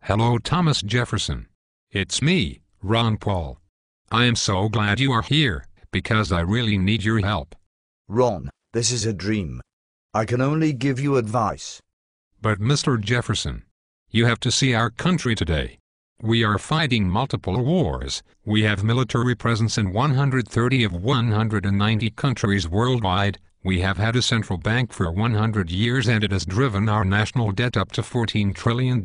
Hello, Thomas Jefferson. It's me, Ron Paul. I am so glad you are here, because I really need your help. Ron, this is a dream. I can only give you advice. But Mr. Jefferson, you have to see our country today. We are fighting multiple wars. We have military presence in 130 of 190 countries worldwide. We have had a central bank for 100 years and it has driven our national debt up to $14 trillion.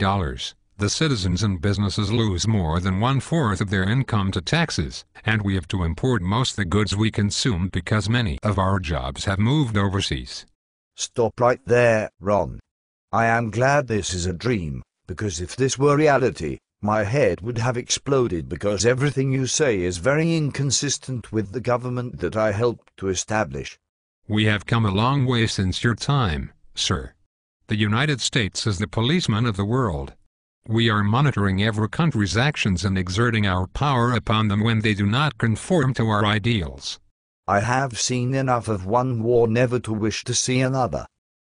The citizens and businesses lose more than 1/4 of their income to taxes, and we have to import most of the goods we consume because many of our jobs have moved overseas. Stop right there, Ron. I am glad this is a dream, because if this were reality, my head would have exploded because everything you say is very inconsistent with the government that I helped to establish. We have come a long way since your time, sir. The United States is the policeman of the world. We are monitoring every country's actions and exerting our power upon them when they do not conform to our ideals. I have seen enough of one war never to wish to see another.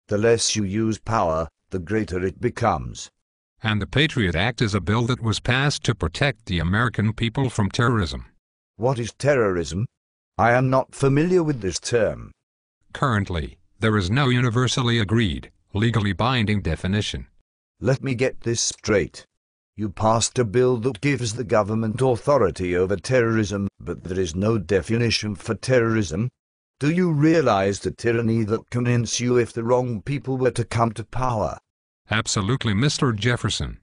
The less you use power, the greater it becomes. And the Patriot Act is a bill that was passed to protect the American people from terrorism. What is terrorism? I am not familiar with this term. Currently, there is no universally agreed, legally binding definition. Let me get this straight. You passed a bill that gives the government authority over terrorism, but there is no definition for terrorism. Do you realize the tyranny that can ensue if the wrong people were to come to power? Absolutely, Mr. Jefferson.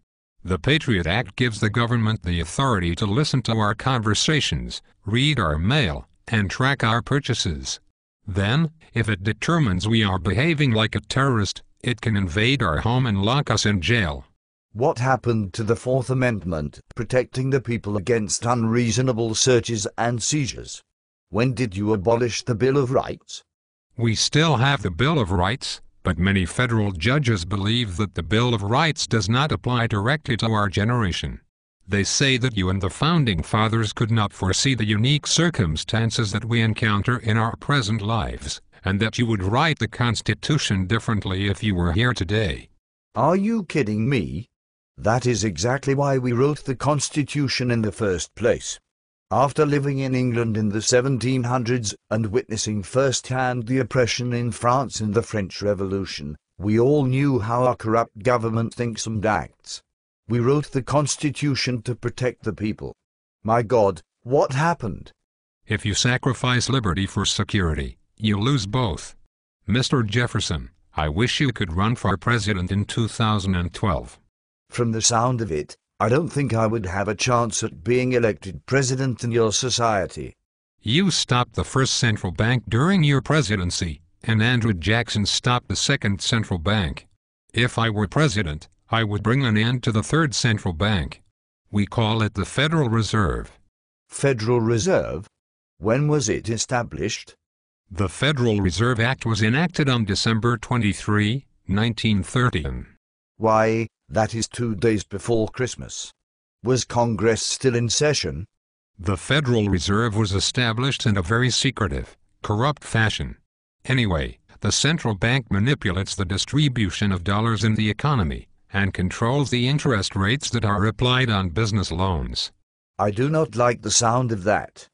The Patriot Act gives the government the authority to listen to our conversations, read our mail, and track our purchases. Then, if it determines we are behaving like a terrorist, it can invade our home and lock us in jail. What happened to the Fourth Amendment, protecting the people against unreasonable searches and seizures? When did you abolish the Bill of Rights? We still have the Bill of Rights, but many federal judges believe that the Bill of Rights does not apply directly to our generation. They say that you and the Founding Fathers could not foresee the unique circumstances that we encounter in our present lives, and that you would write the Constitution differently if you were here today. Are you kidding me? That is exactly why we wrote the Constitution in the first place. After living in England in the 1700s and witnessing firsthand the oppression in France in the French Revolution, we all knew how our corrupt government thinks and acts. We wrote the Constitution to protect the people. My God, what happened? If you sacrifice liberty for security, you lose both. Mr. Jefferson, I wish you could run for president in 2012. From the sound of it, I don't think I would have a chance at being elected president in your society. You stopped the first central bank during your presidency, and Andrew Jackson stopped the second central bank. If I were president, I would bring an end to the third central bank. We call it the Federal Reserve. Federal Reserve? When was it established? The Federal Reserve Act was enacted on December 23, 1930. Why, that is 2 days before Christmas. Was Congress still in session? The Federal Reserve was established in a very secretive, corrupt fashion. Anyway, the central bank manipulates the distribution of dollars in the economy and controls the interest rates that are applied on business loans. I do not like the sound of that.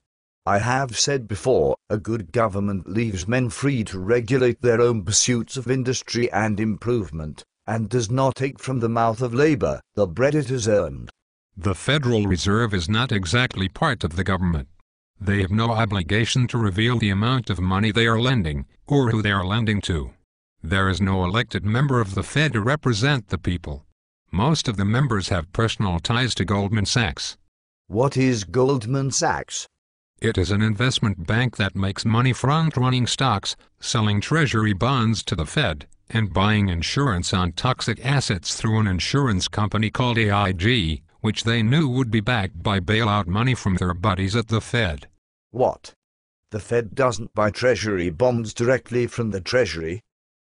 I have said before, a good government leaves men free to regulate their own pursuits of industry and improvement, and does not take from the mouth of labor the bread it has earned. The Federal Reserve is not exactly part of the government. They have no obligation to reveal the amount of money they are lending, or who they are lending to. There is no elected member of the Fed to represent the people. Most of the members have personal ties to Goldman Sachs. What is Goldman Sachs? It is an investment bank that makes money front-running stocks, selling treasury bonds to the Fed, and buying insurance on toxic assets through an insurance company called AIG, which they knew would be backed by bailout money from their buddies at the Fed. What? The Fed doesn't buy treasury bonds directly from the Treasury?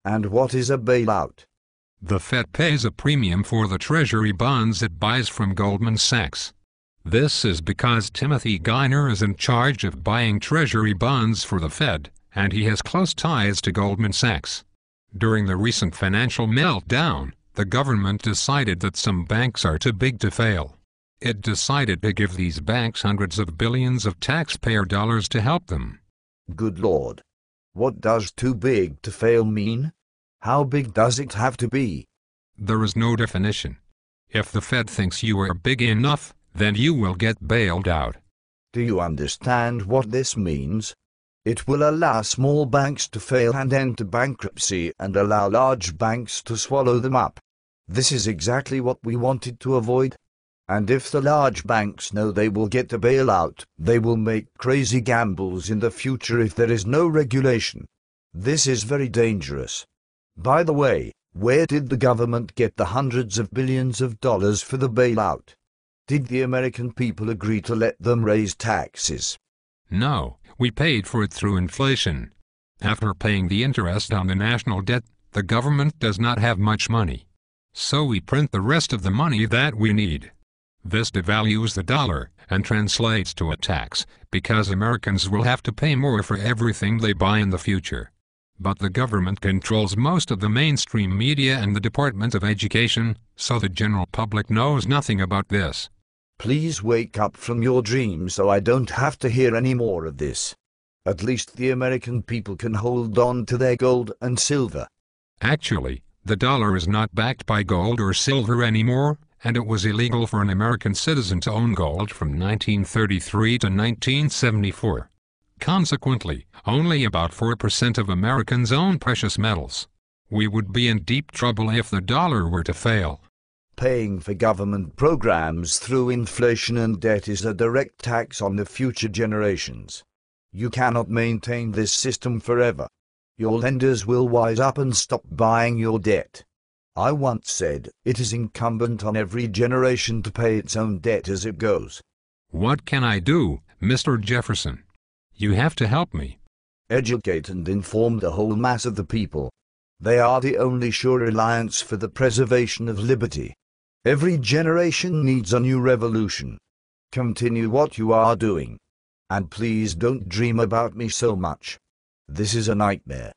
And what is a bailout? The Fed pays a premium for the treasury bonds it buys from Goldman Sachs. This is because Timothy Geithner is in charge of buying treasury bonds for the Fed, and he has close ties to Goldman Sachs. During the recent financial meltdown, The government decided that some banks are too big to fail. It decided to give these banks hundreds of billions of taxpayer dollars to help them. Good Lord. What does too big to fail mean? How big does it have to be? There is no definition. If the Fed thinks you are big enough, then you will get bailed out. Do you understand what this means? It will allow small banks to fail and enter bankruptcy and allow large banks to swallow them up. This is exactly what we wanted to avoid. And if the large banks know they will get a bailout, they will make crazy gambles in the future if there is no regulation. This is very dangerous. By the way, where did the government get the hundreds of billions of dollars for the bailout? Did the American people agree to let them raise taxes? No, we paid for it through inflation. After paying the interest on the national debt, the government does not have much money. So we print the rest of the money that we need. This devalues the dollar and translates to a tax, because Americans will have to pay more for everything they buy in the future. But the government controls most of the mainstream media and the Department of Education, so the general public knows nothing about this. Please wake up from your dream so I don't have to hear any more of this. At least the American people can hold on to their gold and silver. Actually, the dollar is not backed by gold or silver anymore, and it was illegal for an American citizen to own gold from 1933 to 1974. Consequently, only about 4% of Americans own precious metals. We would be in deep trouble if the dollar were to fail. Paying for government programs through inflation and debt is a direct tax on the future generations. You cannot maintain this system forever. Your lenders will wise up and stop buying your debt. I once said, it is incumbent on every generation to pay its own debt as it goes. What can I do, Mr. Jefferson? You have to help me. Educate and inform the whole mass of the people. They are the only sure reliance for the preservation of liberty. Every generation needs a new revolution. Continue what you are doing. And please don't dream about me so much. This is a nightmare.